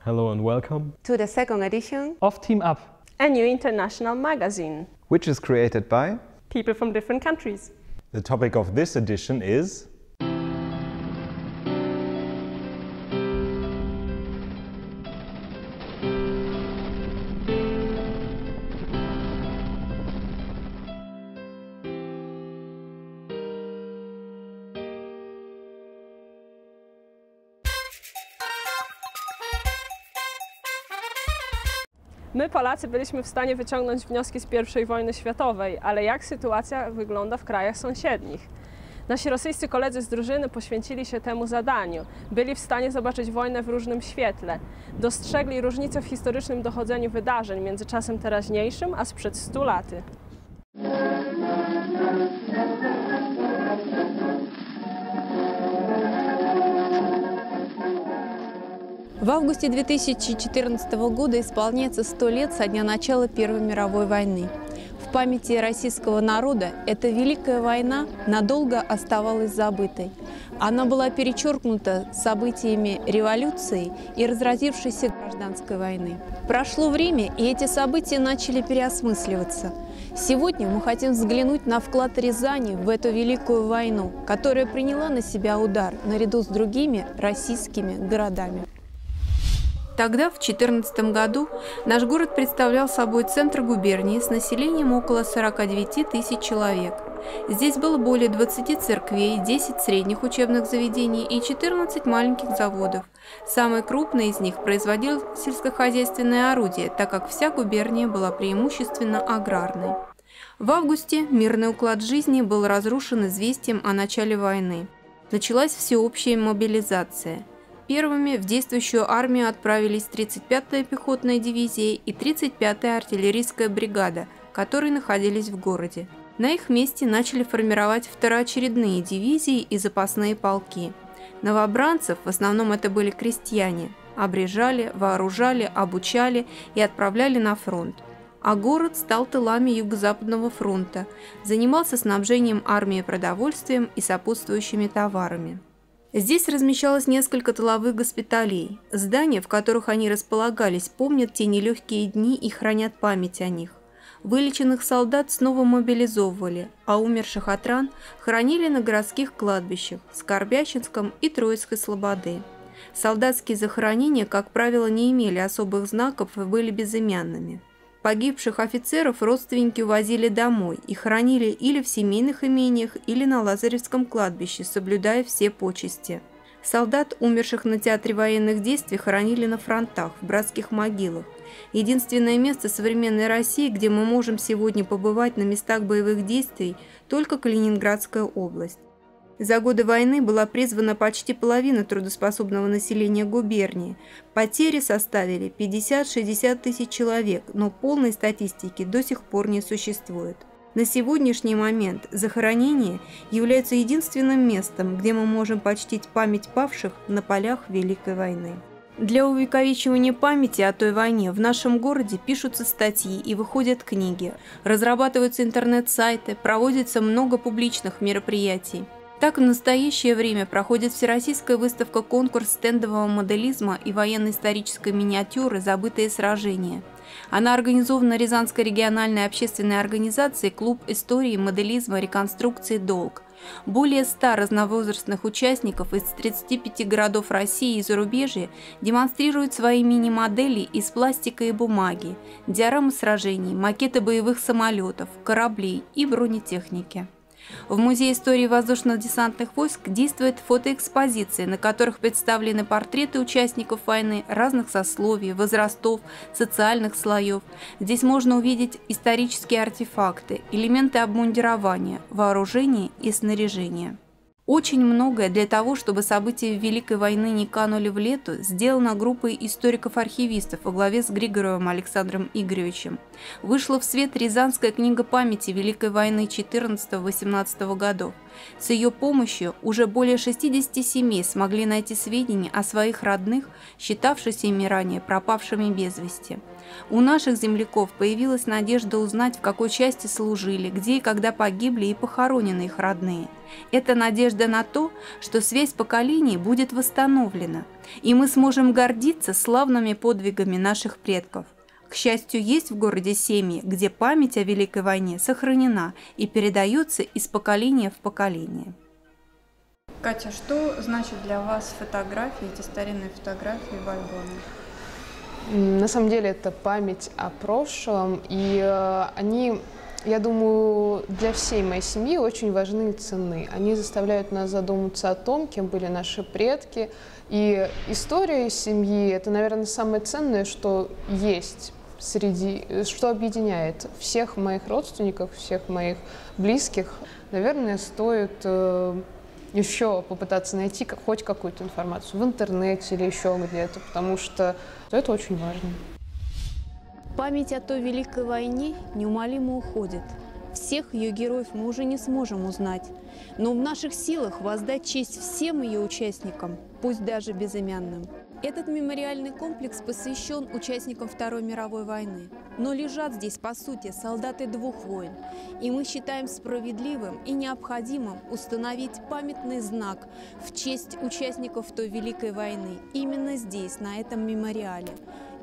Hello and welcome to the second edition of Team Up, a new international magazine, which is created by people from different countries. The topic of this edition is My, Polacy, byliśmy w stanie wyciągnąć wnioski z I wojny światowej, ale jak sytuacja wygląda w krajach sąsiednich? Nasi rosyjscy koledzy z drużyny poświęcili się temu zadaniu. Byli w stanie zobaczyć wojnę w różnym świetle. Dostrzegli różnicę w historycznym dochodzeniu wydarzeń między czasem teraźniejszym a sprzed 100 laty. В августе 2014 года исполняется 100 лет со дня начала Первой мировой войны. В памяти российского народа эта Великая война надолго оставалась забытой. Она была перечеркнута событиями революции и разразившейся гражданской войны. Прошло время, и эти события начали переосмысливаться. Сегодня мы хотим взглянуть на вклад Рязани в эту Великую войну, которая приняла на себя удар наряду с другими российскими городами. Тогда, в 2014 году, наш город представлял собой центр губернии с населением около 49 тысяч человек. Здесь было более 20 церквей, 10 средних учебных заведений и 14 маленьких заводов. Самый крупный из них производил сельскохозяйственные орудия, так как вся губерния была преимущественно аграрной. В августе мирный уклад жизни был разрушен известием о начале войны. Началась всеобщая мобилизация. Первыми в действующую армию отправились 35-я пехотная дивизия и 35-я артиллерийская бригада, которые находились в городе. На их месте начали формировать второочередные дивизии и запасные полки. Новобранцев, в основном это были крестьяне, обрежали, вооружали, обучали и отправляли на фронт. А город стал тылами Юго-Западного фронта, занимался снабжением армии продовольствием и сопутствующими товарами. Здесь размещалось несколько тыловых госпиталей. Здания, в которых они располагались, помнят те нелегкие дни и хранят память о них. Вылеченных солдат снова мобилизовывали, а умерших от ран хоронили на городских кладбищах – Скорбященском и Троицкой Слободы. Солдатские захоронения, как правило, не имели особых знаков и были безымянными. Погибших офицеров родственники увозили домой и хоронили или в семейных имениях, или на Лазаревском кладбище, соблюдая все почести. Солдат, умерших на театре военных действий, хоронили на фронтах, в братских могилах. Единственное место современной России, где мы можем сегодня побывать на местах боевых действий, только Калининградская область. За годы войны была призвана почти половина трудоспособного населения губернии. Потери составили 50-60 тысяч человек, но полной статистики до сих пор не существует. На сегодняшний момент захоронения являются единственным местом, где мы можем почтить память павших на полях Великой войны. Для увековечивания памяти о той войне в нашем городе пишутся статьи и выходят книги, разрабатываются интернет-сайты, проводится много публичных мероприятий. Так, в настоящее время проходит всероссийская выставка-конкурс стендового моделизма и военно-исторической миниатюры «Забытые сражения». Она организована Рязанской региональной общественной организацией «Клуб истории, моделизма, реконструкции «Долг». Более 100 разновозрастных участников из 35 городов России и зарубежья демонстрируют свои мини-модели из пластика и бумаги, диорамы сражений, макеты боевых самолетов, кораблей и бронетехники. В Музее истории воздушно-десантных войск действует фотоэкспозиция, на которых представлены портреты участников войны разных сословий, возрастов, социальных слоев. Здесь можно увидеть исторические артефакты, элементы обмундирования, вооружения и снаряжения. Очень многое для того, чтобы события Великой войны не канули в лету, сделано группой историков-архивистов во главе с Григоровым Александром Игоревичем. Вышла в свет Рязанская книга памяти Великой войны 14-18 годов. С ее помощью уже более 60 семей смогли найти сведения о своих родных, считавшихся ими ранее пропавшими без вести. У наших земляков появилась надежда узнать, в какой части служили, где и когда погибли и похоронены их родные. Это надежда на то, что связь поколений будет восстановлена, и мы сможем гордиться славными подвигами наших предков. К счастью, есть в городе семьи, где память о Великой войне сохранена и передается из поколения в поколение. Катя, что значит для вас фотографии, эти старинные фотографии в альбоме? На самом деле это память о прошлом, и они, я думаю, для всей моей семьи очень важны и ценны. Они заставляют нас задуматься о том, кем были наши предки. И история семьи – это, наверное, самое ценное, что есть что объединяет всех моих родственников, всех моих близких. Наверное, стоит еще попытаться найти хоть какую-то информацию в интернете или еще где-то, потому что это очень важно. Память о той Великой войне неумолимо уходит. Всех ее героев мы уже не сможем узнать, но в наших силах воздать честь всем ее участникам, пусть даже безымянным. Этот мемориальный комплекс посвящен участникам Второй мировой войны. Но лежат здесь, по сути, солдаты двух войн. И мы считаем справедливым и необходимым установить памятный знак в честь участников той Великой войны именно здесь, на этом мемориале.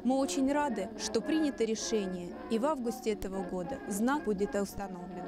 Мы очень рады, что принято решение, и в августе этого года знак будет установлен.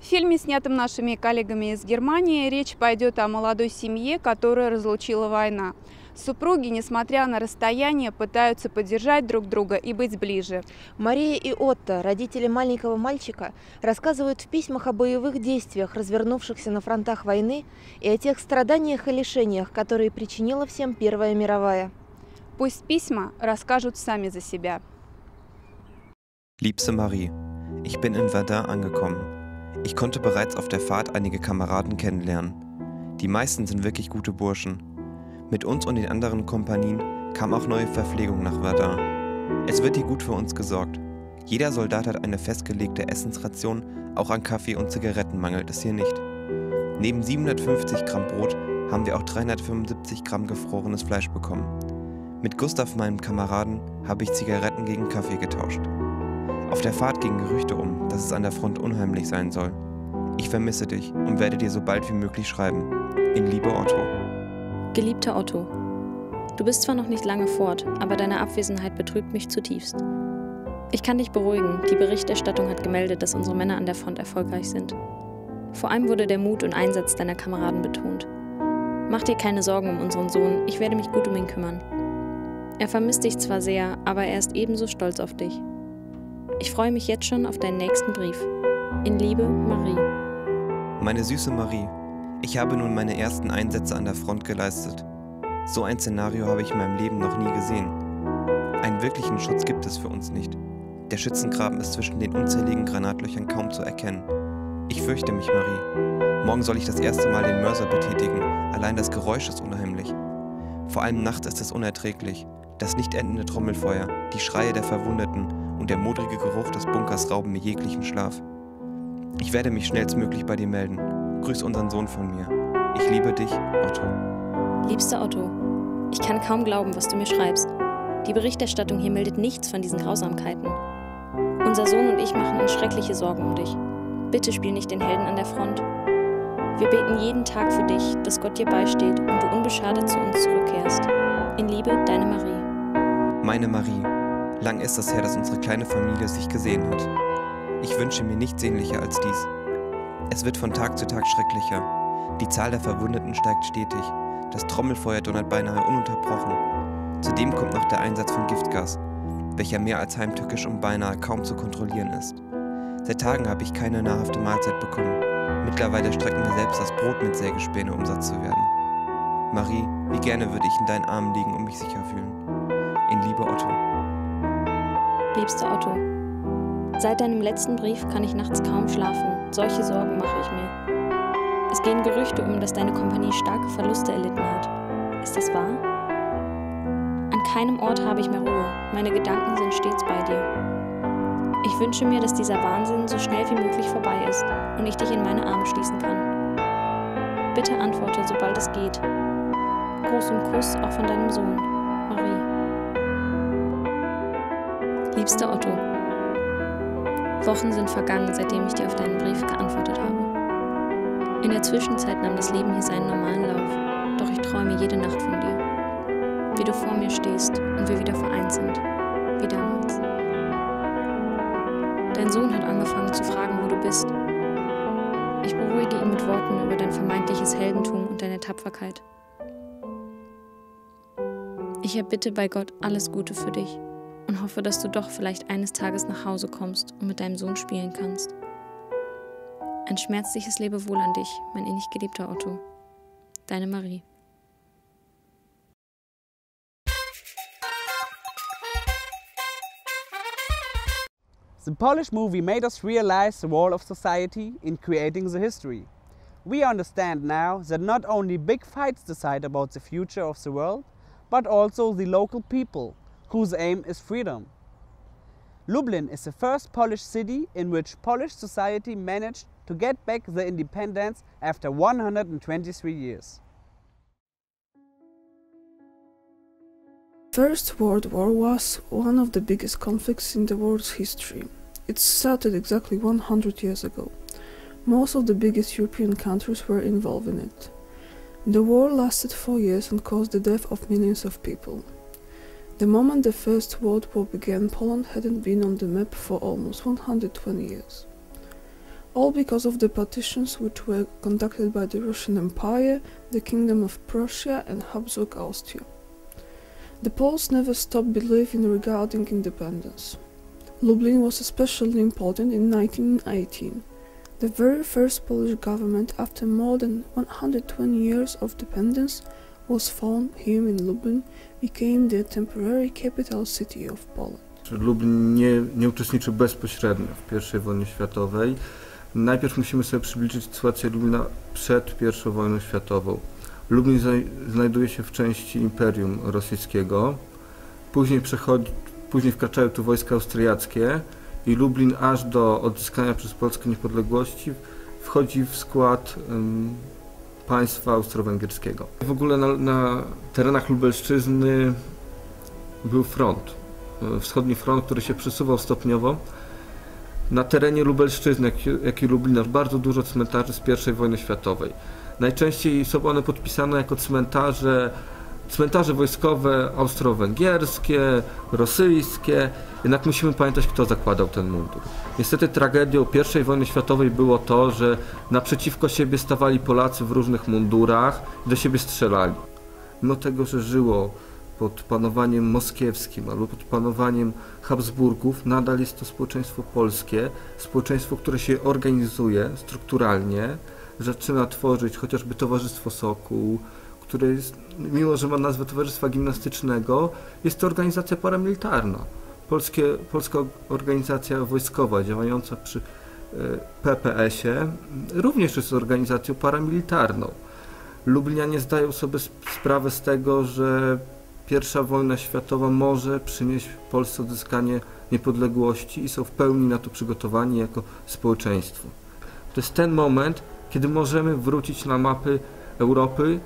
В фильме, снятом нашими коллегами из Германии, речь пойдет о молодой семье, которую разлучила война. Супруги, несмотря на расстояние, пытаются поддержать друг друга и быть ближе. Мария и Отто, родители маленького мальчика, рассказывают в письмах о боевых действиях, развернувшихся на фронтах войны, и о тех страданиях и лишениях, которые причинила всем Первая мировая. Пусть письма расскажут сами за себя. Liebste Marie, ich bin in Verdun angekommen. Ich konnte bereits auf der Fahrt einige Kameraden kennenlernen. Die meisten sind wirklich gute Burschen. Mit uns und den anderen Kompanien kam auch neue Verpflegung nach Verdun. Es wird hier gut für uns gesorgt. Jeder Soldat hat eine festgelegte Essensration, auch an Kaffee und Zigaretten mangelt es hier nicht. Neben 750 Gramm Brot haben wir auch 375 Gramm gefrorenes Fleisch bekommen. Mit Gustav, meinem Kameraden, habe ich Zigaretten gegen Kaffee getauscht. Auf der Fahrt gingen Gerüchte dass es an der Front unheimlich sein soll. Ich vermisse dich und werde dir so bald wie möglich schreiben. In Liebe, Otto. Geliebter Otto, du bist zwar noch nicht lange fort, aber deine Abwesenheit betrübt mich zutiefst. Ich kann dich beruhigen, die Berichterstattung hat gemeldet, dass unsere Männer an der Front erfolgreich sind. Vor allem wurde der Mut und Einsatz deiner Kameraden betont. Mach dir keine Sorgen um unseren Sohn, ich werde mich gut um ihn kümmern. Er vermisst dich zwar sehr, aber er ist ebenso stolz auf dich. Ich freue mich jetzt schon auf deinen nächsten Brief. In Liebe, Marie. Meine süße Marie, ich habe nun meine ersten Einsätze an der Front geleistet. So ein Szenario habe ich in meinem Leben noch nie gesehen. Einen wirklichen Schutz gibt es für uns nicht. Der Schützengraben ist zwischen den unzähligen Granatlöchern kaum zu erkennen. Ich fürchte mich, Marie. Morgen soll ich das erste Mal den Mörser betätigen. Allein das Geräusch ist unheimlich. Vor allem nachts ist es unerträglich. Das nicht endende Trommelfeuer, die Schreie der Verwundeten und der modrige Geruch des Bunkers rauben mir jeglichen Schlaf. Ich werde mich schnellstmöglich bei dir melden. Grüß unseren Sohn von mir. Ich liebe dich, Otto. Liebster Otto, ich kann kaum glauben, was du mir schreibst. Die Berichterstattung hier meldet nichts von diesen Grausamkeiten. Unser Sohn und ich machen uns schreckliche Sorgen um dich. Bitte spiel nicht den Helden an der Front. Wir beten jeden Tag für dich, dass Gott dir beisteht und du unbeschadet zu uns zurückkehrst. In Liebe, deine Marie. Meine Marie, lang ist es her, dass unsere kleine Familie sich gesehen hat. Ich wünsche mir nichts sehnlicher als dies. Es wird von Tag zu Tag schrecklicher. Die Zahl der Verwundeten steigt stetig. Das Trommelfeuer donnert beinahe ununterbrochen. Zudem kommt noch der Einsatz von Giftgas, welcher mehr als heimtückisch und beinahe kaum zu kontrollieren ist. Seit Tagen habe ich keine nahrhafte Mahlzeit bekommen. Mittlerweile strecken wir selbst das Brot mit Sägespäne, um satt zu werden. Marie, wie gerne würde ich in deinen Armen liegen und mich sicher fühlen. In Liebe, Otto. Liebster Otto, seit deinem letzten Brief kann ich nachts kaum schlafen. Solche Sorgen mache ich mir. Es gehen Gerüchte dass deine Kompanie starke Verluste erlitten hat. Ist das wahr? An keinem Ort habe ich mehr Ruhe. Meine Gedanken sind stets bei dir. Ich wünsche mir, dass dieser Wahnsinn so schnell wie möglich vorbei ist und ich dich in meine Arme schließen kann. Bitte antworte, sobald es geht. Gruß und Kuss auch von deinem Sohn, Marie. Liebster Otto, Wochen sind vergangen, seitdem ich dir auf deinen Brief geantwortet habe. In der Zwischenzeit nahm das Leben hier seinen normalen Lauf, doch ich träume jede Nacht von dir. Wie du vor mir stehst und wir wieder vereint sind, wie damals. Dein Sohn hat angefangen zu fragen, wo du bist. Ich beruhige ihn mit Worten über dein vermeintliches Heldentum und deine Tapferkeit. Ich erbitte bei Gott alles Gute für dich und hoffe, dass du doch vielleicht eines Tages nach Hause kommst und mit deinem Sohn spielen kannst. Ein schmerzliches Lebewohl an dich, mein innig geliebter Otto. Deine Marie. The Polish movie made us realize the role of society in creating the history. We understand now that not only big fights decide about the future of the world, but also the local people, whose aim is freedom. Lublin is the first Polish city in which Polish society managed to get back the independence after 123 years. First World War was one of the biggest conflicts in the world's history. It started exactly 100 years ago. Most of the biggest European countries were involved in it. The war lasted 4 years and caused the death of millions of people. The moment the First World War began, Poland hadn't been on the map for almost 120 years. All because of the partitions which were conducted by the Russian Empire, the Kingdom of Prussia and Habsburg Austria. The Poles never stopped believing regarding independence. Lublin was especially important in 1918. The very first Polish government, after more than 120 years of independence, was formed here in Lublin, became the temporary capital city of Poland. Lublin nie uczestniczył bezpośrednio w I wojnie światowej. Najpierw musimy sobie przybliżyć sytuację Lublina przed I wojną światową. Lublin znajduje się w części Imperium Rosyjskiego. Później wkraczają tu wojska austriackie i Lublin aż do odzyskania przez Polskę niepodległości wchodzi w skład państwa austro-węgierskiego. W ogóle na terenach Lubelszczyzny był front, wschodni front, który się przesuwał stopniowo. Na terenie Lubelszczyzny, jak i Lublina, bardzo dużo cmentarzy z I wojny światowej. Najczęściej są one podpisane jako cmentarze wojskowe austro-węgierskie, rosyjskie, jednak musimy pamiętać, kto zakładał ten mundur. Niestety tragedią I wojny światowej było to, że naprzeciwko siebie stawali Polacy w różnych mundurach i do siebie strzelali. Mimo tego, że żyło pod panowaniem moskiewskim albo pod panowaniem Habsburgów, nadal jest to społeczeństwo polskie, społeczeństwo, które się organizuje strukturalnie, zaczyna tworzyć chociażby Towarzystwo Sokół, które jest, mimo że ma nazwę Towarzystwa Gimnastycznego, jest to organizacja paramilitarna. Polska organizacja wojskowa działająca przy PPS-ie również jest organizacją paramilitarną. Lublinianie zdają sobie sprawę z tego, że I wojna światowa może przynieść Polsce odzyskanie niepodległości i są w pełni na to przygotowani jako społeczeństwo. To jest ten moment, kiedy możemy wrócić na mapy Europy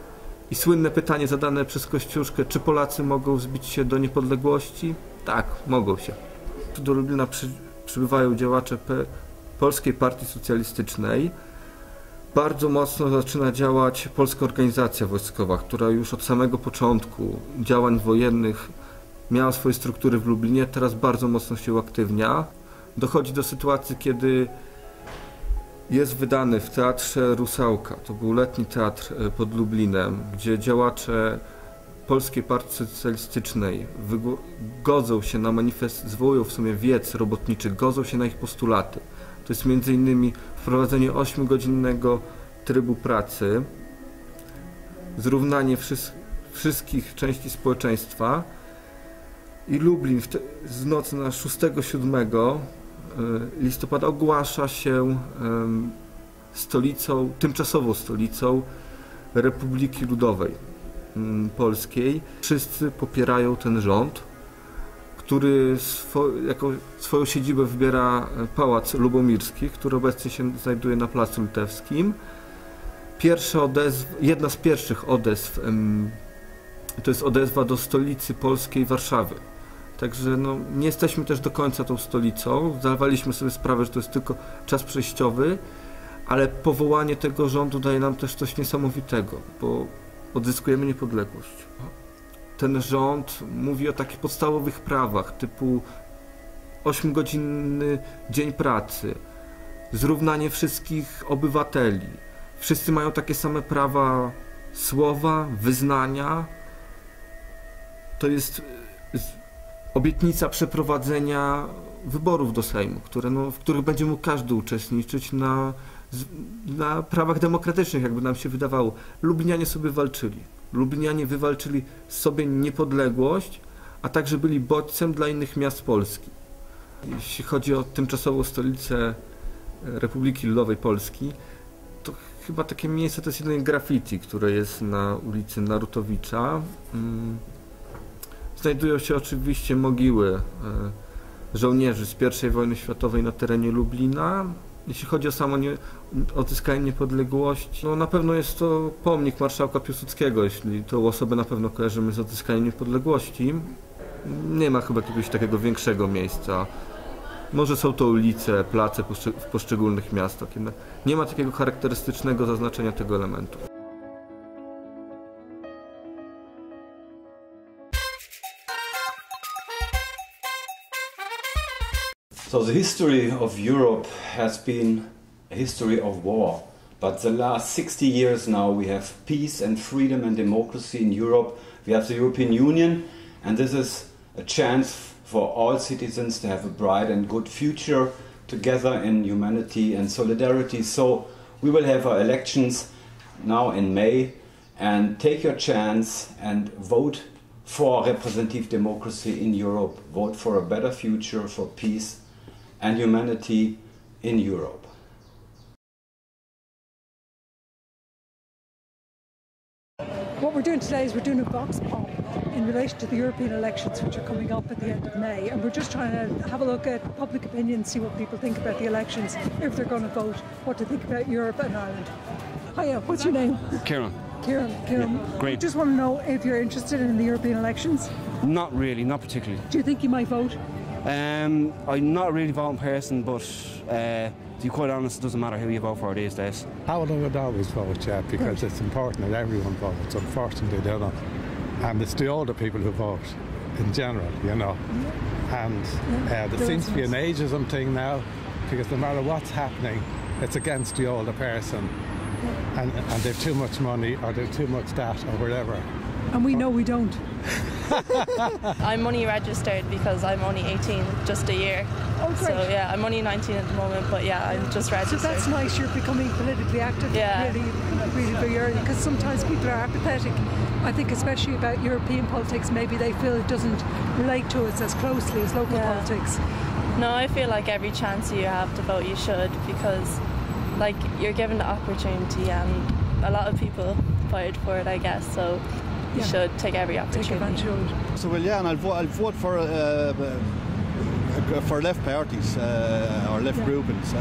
i słynne pytanie zadane przez Kościuszkę, czy Polacy mogą wzbić się do niepodległości? Tak, mogą się. Tu do Lublina przybywają działacze Polskiej Partii Socjalistycznej. Bardzo mocno zaczyna działać Polska Organizacja Wojskowa, która już od samego początku działań wojennych miała swoje struktury w Lublinie, teraz bardzo mocno się uaktywnia. Dochodzi do sytuacji, kiedy jest wydany w Teatrze Rusałka, to był letni teatr pod Lublinem, gdzie działacze Polskiej Partii Socjalistycznej godzą się na manifest, zwołują w sumie wiec robotniczych, godzą się na ich postulaty. To jest m.in. wprowadzenie 8-godzinnego trybu pracy, zrównanie wszystkich części społeczeństwa i Lublin z nocy na 6-7 listopada ogłasza się tymczasową stolicą Republiki Ludowej Polskiej. Wszyscy popierają ten rząd, który jako swoją siedzibę wybiera Pałac Lubomirski, który obecnie się znajduje na Placu Litewskim. Jedna z pierwszych odezw to jest odezwa do stolicy polskiej Warszawy. Także no, nie jesteśmy też do końca tą stolicą. Zdawaliśmy sobie sprawę, że to jest tylko czas przejściowy, ale powołanie tego rządu daje nam też coś niesamowitego, bo odzyskujemy niepodległość. Ten rząd mówi o takich podstawowych prawach typu 8-godzinny dzień pracy, zrównanie wszystkich obywateli. Wszyscy mają takie same prawa słowa, wyznania. To jest obietnica przeprowadzenia wyborów do Sejmu, w których będzie mógł każdy uczestniczyć na prawach demokratycznych, jakby nam się wydawało. Lublinianie sobie walczyli. Lublinianie wywalczyli sobie niepodległość, a także byli bodźcem dla innych miast Polski. Jeśli chodzi o tymczasową stolicę Republiki Ludowej Polski, to chyba takie miejsce to jest jedynie graffiti, które jest na ulicy Narutowicza. Znajdują się oczywiście mogiły żołnierzy z I wojny światowej na terenie Lublina. Jeśli chodzi o samo odzyskanie niepodległości, no na pewno jest to pomnik marszałka Piłsudskiego, jeśli tą osobę na pewno kojarzymy z odzyskaniem niepodległości. Nie ma chyba jakiegoś takiego większego miejsca. Może są to ulice, place w poszczególnych miastach. Nie ma takiego charakterystycznego zaznaczenia tego elementu. So the history of Europe has been a history of war, but the last 60 years now we have peace and freedom and democracy in Europe. We have the European Union, and this is a chance for all citizens to have a bright and good future together in humanity and solidarity. So we will have our elections now in May, and take your chance and vote for representative democracy in Europe. Vote for a better future, for peace and humanity in Europe. What we're doing today is we're doing a vox pop in relation to the European elections, which are coming up at the end of May, and we're just trying to have a look at public opinion, see what people think about the elections, if they're going to vote, what to think about Europe and Ireland. Hiya, what's your name? Kieran. Kieran. Yeah, great. I just want to know if you're interested in the European elections. Not really, not particularly. Do you think you might vote? I'm not a really voting person, but to be quite honest, it doesn't matter who you vote for these days. I would always vote, yeah, because it's important that everyone votes. Unfortunately, they don't. And it's the older people who vote in general, you know. And there seems to be an ageism thing now, because no matter what's happening, it's against the older person. And they've too much money, or they've too much that, or whatever. And we know we don't. I'm only registered because I'm only 18, just a year. Oh, great. So yeah, I'm only 19 at the moment, but yeah, I'm just registered. So that's nice, you're becoming politically active, yeah. really very early, because sometimes people are apathetic. I think especially about European politics, maybe they feel it doesn't relate to us as closely as local politics. No, I feel like every chance you have to vote, you should, because like you're given the opportunity, and a lot of people fighted for it, I guess, so you should take every opportunity. So well, yeah, and I'll vote for left parties or left groupings,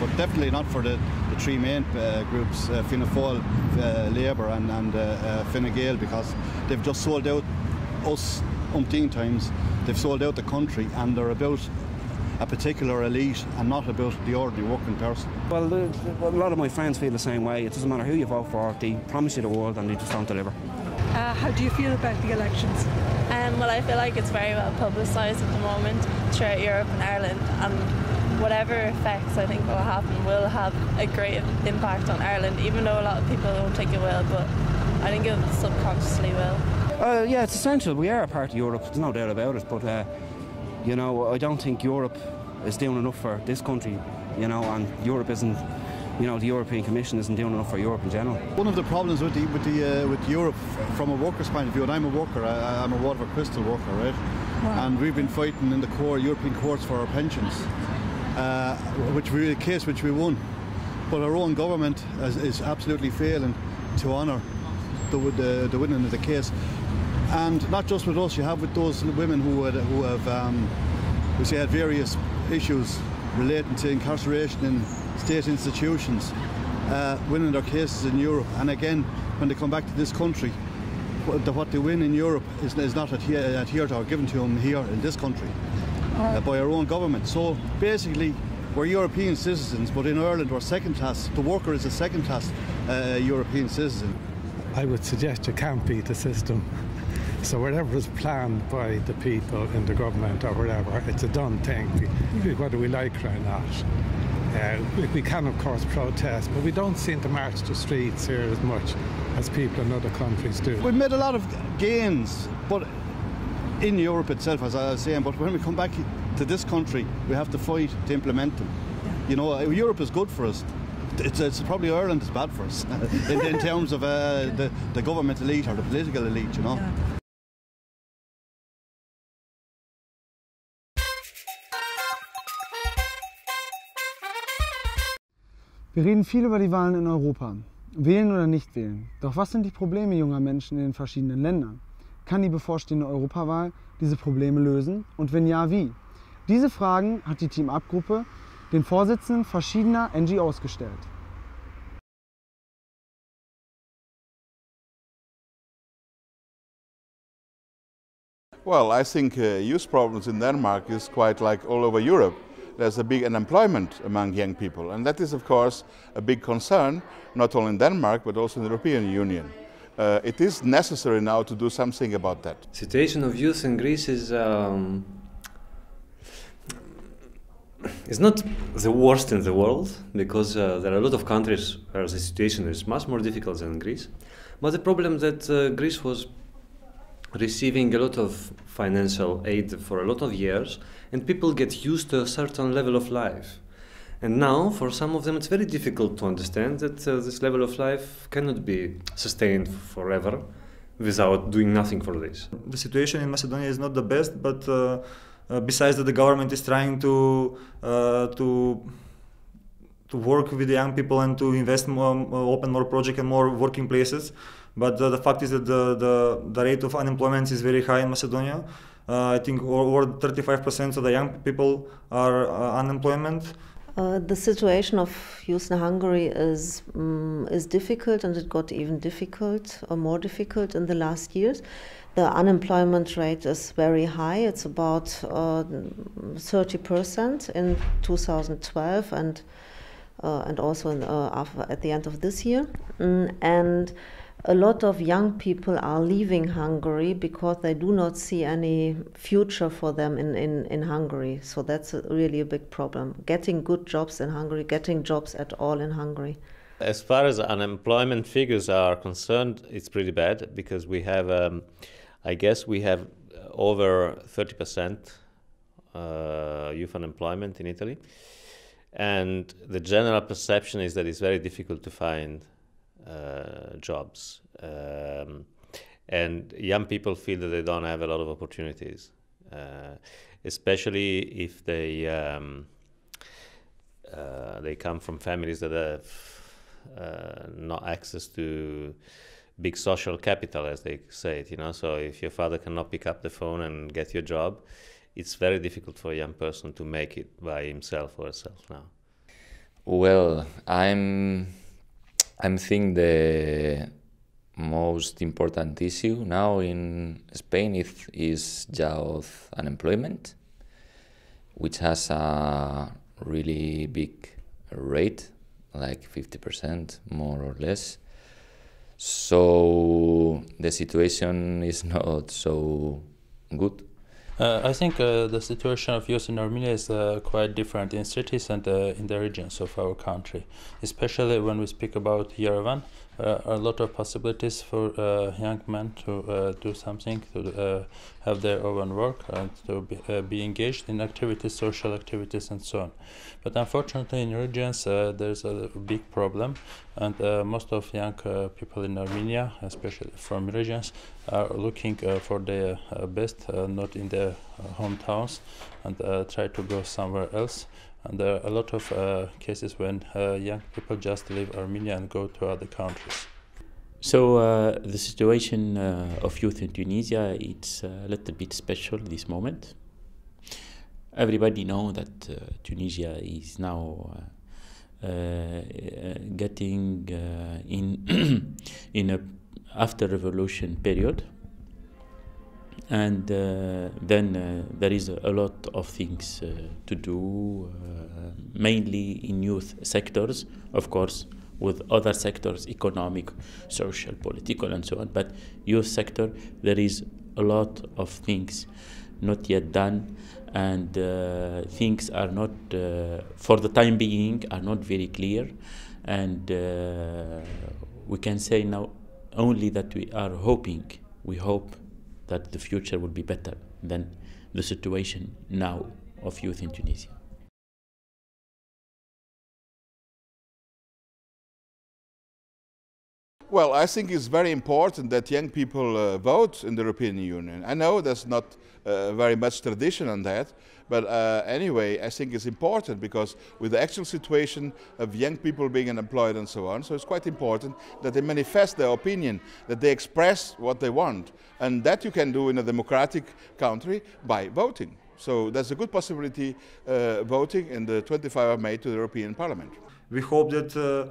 but definitely not for the three main groups, Fianna Fáil, Labour and Fine Gael, because they've just sold out us umpteen times. They've sold out the country, and they're about a particular elite and not about the ordinary working person. Well, a lot of my friends feel the same way. It doesn't matter who you vote for, they promise you the world and they just don't deliver. How do you feel about the elections? Well, I feel like it's very well publicised at the moment throughout Europe and Ireland, and whatever effects I think will happen will have a great impact on Ireland, even though a lot of people don't think it will, but I think it subconsciously will. Yeah, it's essential. We are a part of Europe, there's no doubt about it, but you know, I don't think Europe is doing enough for this country, you know, and Europe isn't, you know, the European Commission isn't doing enough for Europe in general. One of the problems with Europe from a worker's point of view, and I'm a worker, I'm a Waterford Crystal worker, right? Wow. And we've been fighting in the European courts for our pensions, which we won. But our own government is absolutely failing to honour the winning of the case. And not just with us, you have with those women who have we say had various issues relating to incarceration in state institutions, winning their cases in Europe. And again, when they come back to this country, what they win in Europe is not adhered or given to them here in this country by our own government. So basically, we're European citizens, but in Ireland we're second class. The worker is a second class European citizen. I would suggest you can't beat the system. So whatever is planned by the people in the government or whatever, it's a done thing, whether we like it or not. We can, of course, protest, but we don't seem to march the streets here as much as people in other countries do. We've made a lot of gains, but in Europe itself, as I was saying, but when we come back to this country, we have to fight to implement them. You know, Europe is good for us. It's probably Ireland is bad for us in terms of the government elite or the political elite, you know. Wir reden viel über die Wahlen in Europa. Wählen oder nicht wählen. Doch was sind die Probleme junger Menschen in den verschiedenen Ländern? Kann die bevorstehende Europawahl diese Probleme lösen? Und wenn ja, wie? Diese Fragen hat die Team-Up-Gruppe den Vorsitzenden verschiedener NGOs gestellt. Well, I think youth problems in Denmark is quite like all over Europe. There's a big unemployment among young people, and that is, of course, a big concern, not only in Denmark, but also in the European Union. It is necessary now to do something about that. The situation of youth in Greece is not the worst in the world, because there are a lot of countries where the situation is much more difficult than Greece. But the problem that Greece was receiving a lot of financial aid for a lot of years, and people get used to a certain level of life. And now, for some of them, it's very difficult to understand that this level of life cannot be sustained forever without doing nothing for this. The situation in Macedonia is not the best, but besides that, the government is trying to work with the young people and to invest more, open more projects and more working places. But the fact is that the rate of unemployment is very high in Macedonia. I think over 35% of the young people are unemployment. The situation of youth in Hungary is difficult, and it got even more difficult in the last years. The unemployment rate is very high. It's about 30% in 2012 and also at the end of this year. And a lot of young people are leaving Hungary because they do not see any future for them in Hungary. So that's really a big problem. Getting good jobs in Hungary, getting jobs at all in Hungary. As far as unemployment figures are concerned, it's pretty bad because we have, I guess we have over 30% youth unemployment in Italy. And the general perception is that it's very difficult to find jobs, and young people feel that they don't have a lot of opportunities, especially if they come from families that have no access to big social capital, as they say it. You know, so if your father cannot pick up the phone and get your job, it's very difficult for a young person to make it by himself or herself now. Well, I think the most important issue now in Spain is youth unemployment, which has a really big rate, like 50% more or less. So the situation is not so good I think the situation of youth in Armenia is quite different in cities and in the regions of our country, especially when we speak about Yerevan. There are a lot of possibilities for young men to do something, to have their own work and to be engaged in activities, social activities and so on. But unfortunately in regions there's a big problem, and most of young people in Armenia, especially from regions, are looking for their best, not in their hometowns, and try to go somewhere else. And there are a lot of cases when young people just leave Armenia and go to other countries. So the situation of youth in Tunisia, it's a little bit special this moment. Everybody knows that Tunisia is now getting in a after revolution period, and then there is a lot of things to do, mainly in youth sectors, of course, with other sectors, economic, social, political, and so on. But youth sector, there is a lot of things not yet done, and things are not, for the time being, are not very clear. And we can say now only that we are hoping, we hope that the future will be better than the situation now of youth in Tunisia. Well, I think it's very important that young people vote in the European Union. I know there's not very much tradition on that, but anyway, I think it's important because with the actual situation of young people being unemployed and so on, so it's quite important that they manifest their opinion, that they express what they want, and that you can do in a democratic country by voting. So there's a good possibility voting in the 25th of May to the European Parliament. We hope that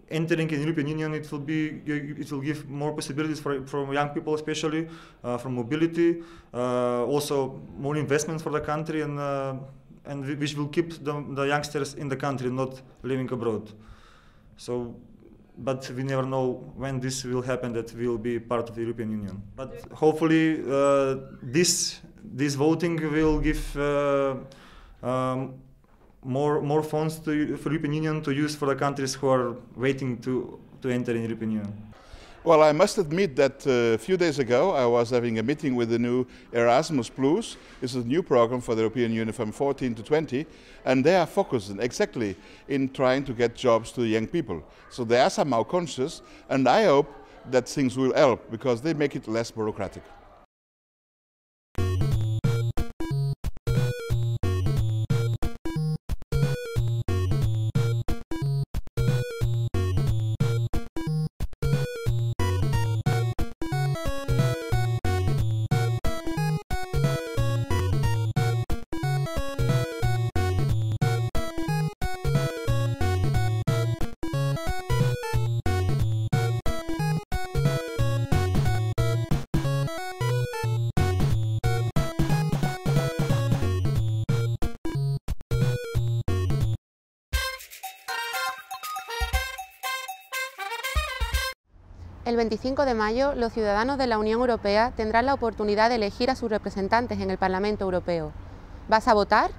entering in the European Union, it will give more possibilities for young people, especially for mobility, also more investment for the country, and which will keep the youngsters in the country, not living abroad. So, but we never know when this will happen, that we will be part of the European Union. But hopefully this voting will give more funds for European Union to use for the countries who are waiting to enter in the European Union. Well, I must admit that a few days ago I was having a meeting with the new Erasmus+. This is a new program for the European Union from 14 to 20, and they are focused exactly in trying to get jobs to the young people. So they are somehow conscious, and I hope that things will help because they make it less bureaucratic. El 25 de mayo, los ciudadanos de la Unión Europea tendrán la oportunidad de elegir a sus representantes en el Parlamento Europeo. ¿Vas a votar?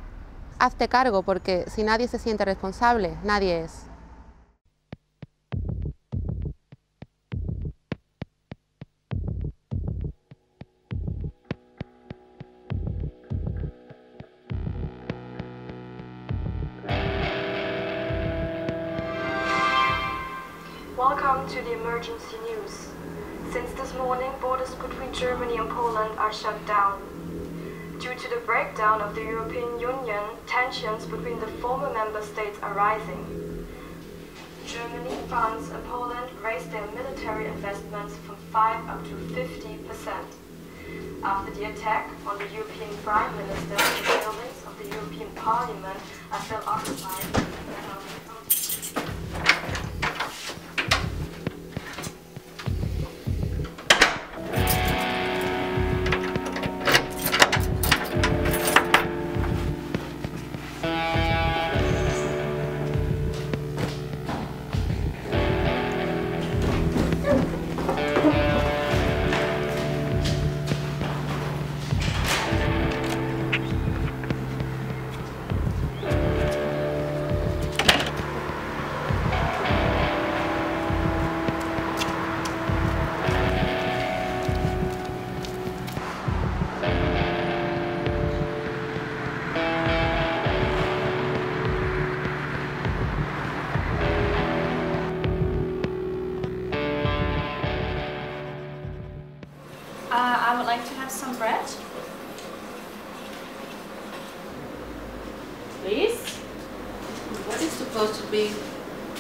Hazte cargo, porque si nadie se siente responsable, nadie es. Welcome to the emergency news. Since this morning, borders between Germany and Poland are shut down. Due to the breakdown of the European Union, tensions between the former member states are rising. Germany, France and Poland raised their military investments from 5 up to 50%. After the attack on the European Prime Minister, the buildings of the European Parliament are still occupied. I would like to have some bread. Please? What is supposed to be?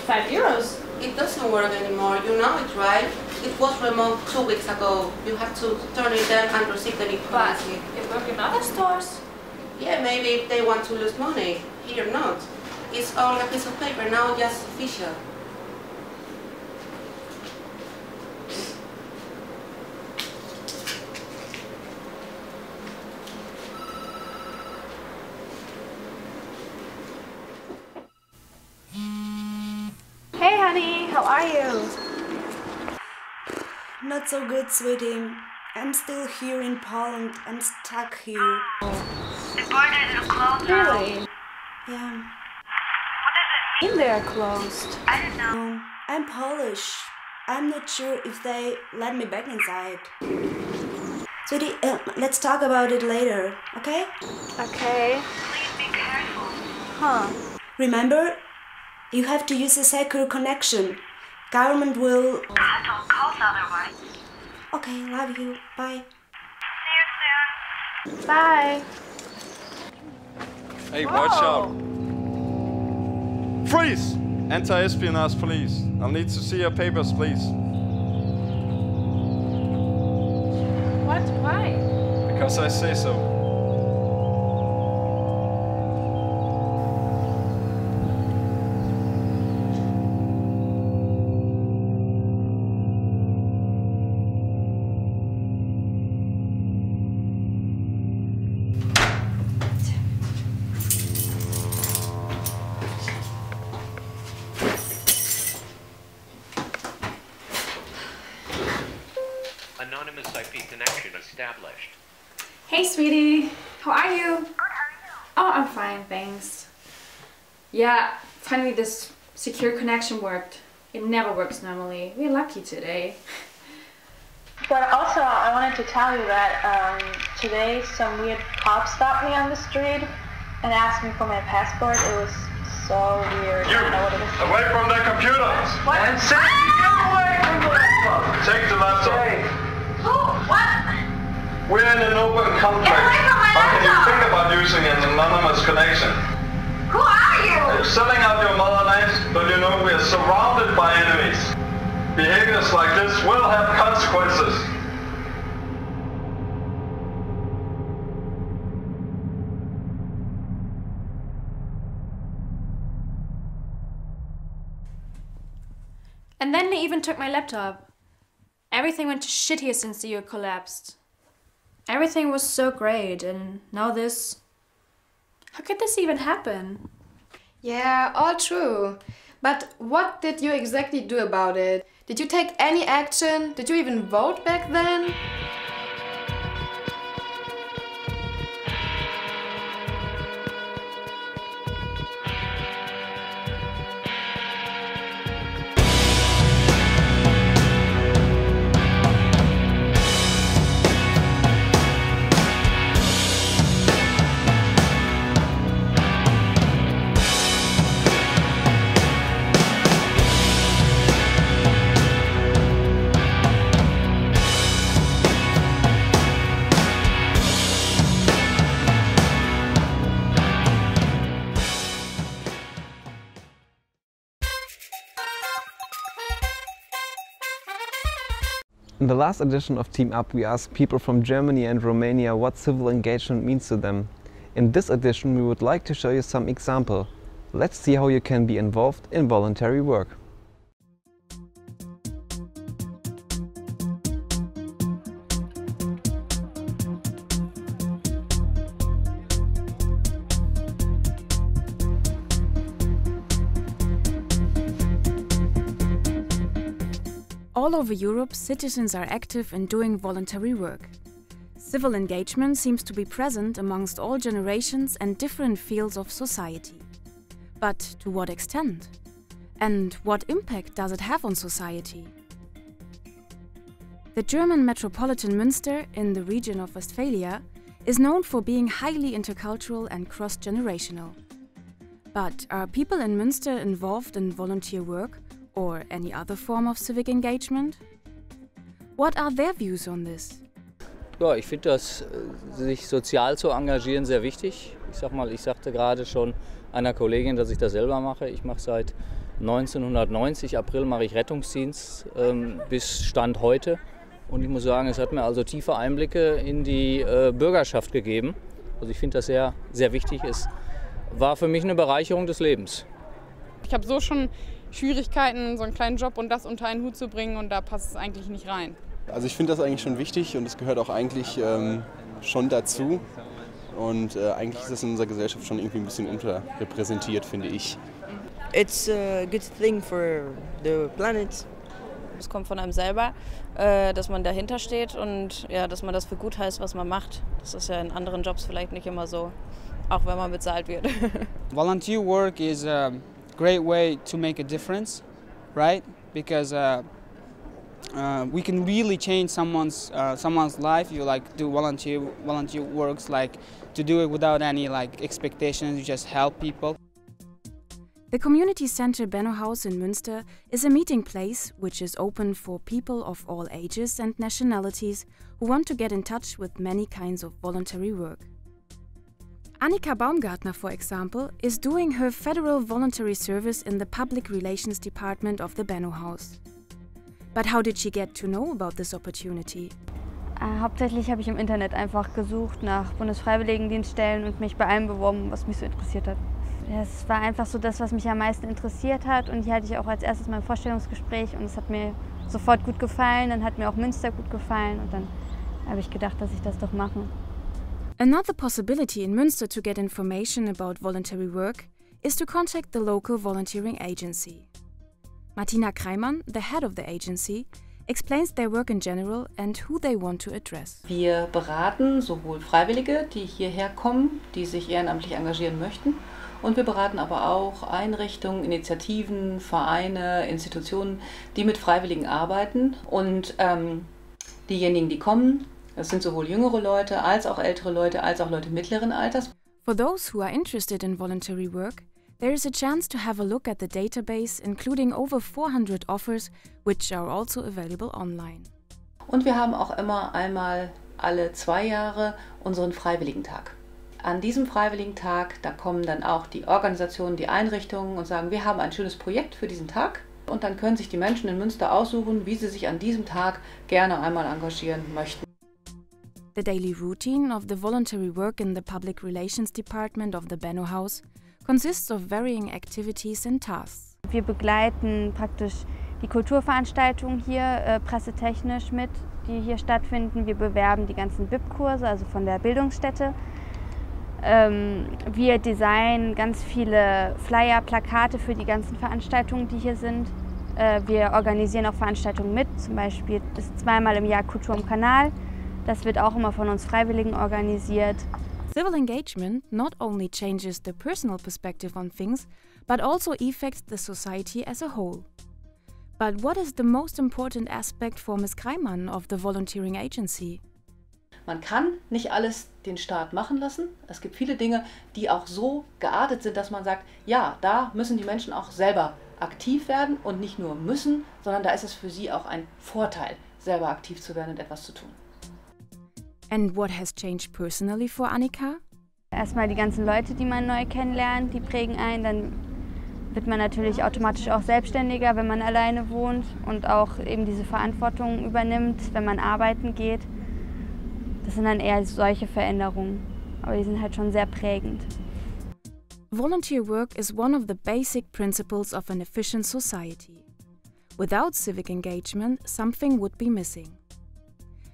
€5. It doesn't work anymore, you know it, right? It was removed 2 weeks ago. You have to turn it in and receive the new currency. But it works in other stores. Yeah, maybe if they want to lose money. Here not. It's all a piece of paper, now just official. Hey honey, how are you? Not so good, sweetie. I'm still here in Poland. I'm stuck here. The borders are closed now. Really? Yeah. What does it mean? They're closed. I don't know. I'm Polish. I'm not sure if they let me back inside. Sweetie, let's talk about it later, okay? Okay. Please be careful. Huh. Remember, you have to use a secure connection. Government will... Cut all calls otherwise. Okay, love you. Bye. See you soon. Bye. Hey, watch out. Freeze! Anti-espionage police. I'll need to see your papers, please. What? Why? Because I say so. Anonymous IP connection established. Hey sweetie, how are you? Good, how are you? Oh, I'm fine, thanks. Yeah, finally this secure connection worked. It never works normally. We're lucky today. But also, I wanted to tell you that today some weird cop stopped me on the street and asked me for my passport. It was so weird. You, I don't know what it was. away from the computer! What? And say, get away from the laptop! Take the laptop. Who? What? We're in an open contract. How can you think about using an anonymous connection? Who are you? Are you selling out your motherland? Don't you know we are surrounded by enemies? Behaviors like this will have consequences. And then they even took my laptop. Everything went to shit here since the year collapsed. Everything was so great, and now this... How could this even happen? Yeah, all true. But what did you exactly do about it? Did you take any action? Did you even vote back then? In the last edition of Team Up, we asked people from Germany and Romania what civil engagement means to them. In this edition, we would like to show you some example. Let's see how you can be involved in voluntary work. All over Europe, citizens are active in doing voluntary work. Civil engagement seems to be present amongst all generations and different fields of society. But to what extent? And what impact does it have on society? The German metropolitan Münster, in the region of Westphalia, is known for being highly intercultural and cross-generational. But are people in Münster involved in volunteer work or any other form of civic engagement? What are their views on this? Ja, ich finde das, sich sozial zu engagieren, sehr wichtig. Ich sag mal, ich sagte gerade schon einer Kollegin, dass ich das selber mache. Ich mache seit 1990, April mache ich Rettungsdienst bis Stand heute. Und ich muss sagen, es hat mir also tiefe Einblicke in die Bürgerschaft gegeben. Also ich finde das sehr, sehr wichtig. Es war für mich eine Bereicherung des Lebens. Ich habe so schon Schwierigkeiten, so einen kleinen Job und das unter einen Hut zu bringen, und da passt es eigentlich nicht rein. Also ich finde das eigentlich schon wichtig und es gehört auch eigentlich schon dazu. Und eigentlich ist das in unserer Gesellschaft schon irgendwie ein bisschen unterrepräsentiert, finde ich. It's a good thing for the planet. Es kommt von einem selber, dass man dahinter steht und ja, dass man das für gut heißt, was man macht. Das ist ja in anderen Jobs vielleicht nicht immer so, auch wenn man bezahlt wird. Volunteer work is a great way to make a difference, right? Because we can really change someone's life. You like do volunteer works, like to do it without any like expectations. You just help people. The community center Benno House in Münster is a meeting place which is open for people of all ages and nationalities who want to get in touch with many kinds of voluntary work. Annika Baumgartner, for example, is doing her federal voluntary service in the public relations department of the Benno House. But how did she get to know about this opportunity? Hauptsächlich habe ich im Internet einfach gesucht nach Bundesfreiwilligendienststellen und mich bei allem beworben, was mich so interessiert hat. Es war einfach so das, was mich am meisten interessiert hat, und hier hatte ich auch als erstes mein Vorstellungsgespräch und es hat mir sofort gut gefallen, dann hat mir auch Münster gut gefallen und dann habe ich gedacht, dass ich das doch mache. Another possibility in Münster to get information about voluntary work is to contact the local volunteering agency. Martina Kreimann, the head of the agency, explains their work in general and who they want to address. Wir beraten sowohl Freiwillige, die hierher kommen, die sich ehrenamtlich engagieren möchten, und wir beraten aber auch Einrichtungen, Initiativen, Vereine, Institutionen, die mit Freiwilligen arbeiten. Und diejenigen, die kommen, das sind sowohl jüngere Leute, als auch ältere Leute, als auch Leute mittleren Alters. For those who are interested in voluntary work, there is a chance to have a look at the database, including over 400 offers, which are also available online. Und wir haben auch immer einmal alle 2 Jahre unseren Freiwilligentag. An diesem Freiwilligentag, da kommen dann auch die Organisationen, die Einrichtungen und sagen, wir haben ein schönes Projekt für diesen Tag. Und dann können sich die Menschen in Münster aussuchen, wie sie sich an diesem Tag gerne einmal engagieren möchten. The daily routine of the voluntary work in the Public Relations Department of the Benno House consists of varying activities and tasks. Wir begleiten praktisch die Kulturveranstaltungen hier pressetechnisch mit, die hier stattfinden. Wir bewerben die ganzen BIP-Kurse, also von der Bildungsstätte. Wir designen ganz viele Flyer, Plakate für die ganzen Veranstaltungen, die hier sind. Wir organisieren auch Veranstaltungen mit, zum Beispiel ist 2-mal im Jahr Kultur im Kanal. Das wird auch immer von uns Freiwilligen organisiert. Civil engagement not only changes the personal perspective on things, but also affects the society as a whole. But what is the most important aspect for Ms. Kreimann of the volunteering agency? Man kann nicht alles den Staat machen lassen. Es gibt viele Dinge, die auch so geartet sind, dass man sagt, ja, da müssen die Menschen auch selber aktiv werden und nicht nur müssen, sondern da ist es für sie auch ein Vorteil, selber aktiv zu werden und etwas zu tun. And what has changed personally for Annika? Erstmal die ganzen Leute, die man neu kennenlernt, die prägen ein. Dann wird man natürlich automatisch auch selbstständiger, wenn man alleine wohnt und auch eben diese Verantwortung übernimmt, wenn man arbeiten geht. Das sind dann eher solche Veränderungen, aber die sind halt schon sehr prägend. Volunteer work is one of the basic principles of an efficient society. Without civic engagement, something would be missing.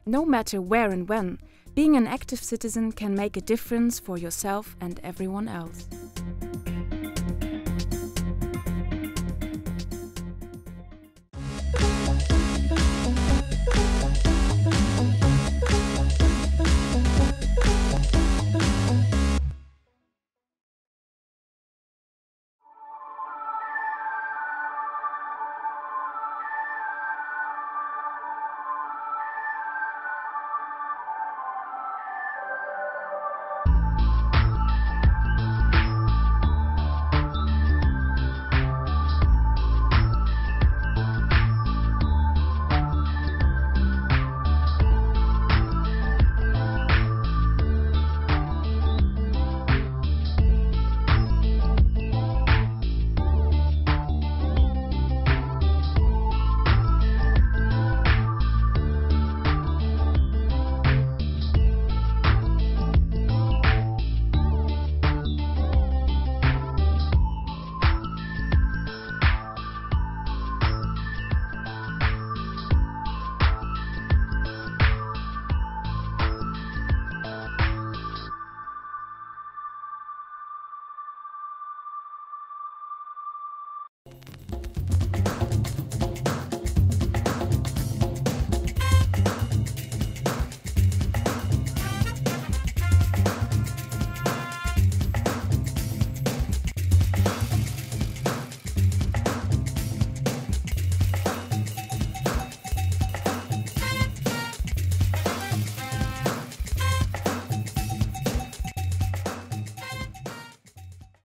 No matter where and when, being an active citizen can make a difference for yourself and everyone else.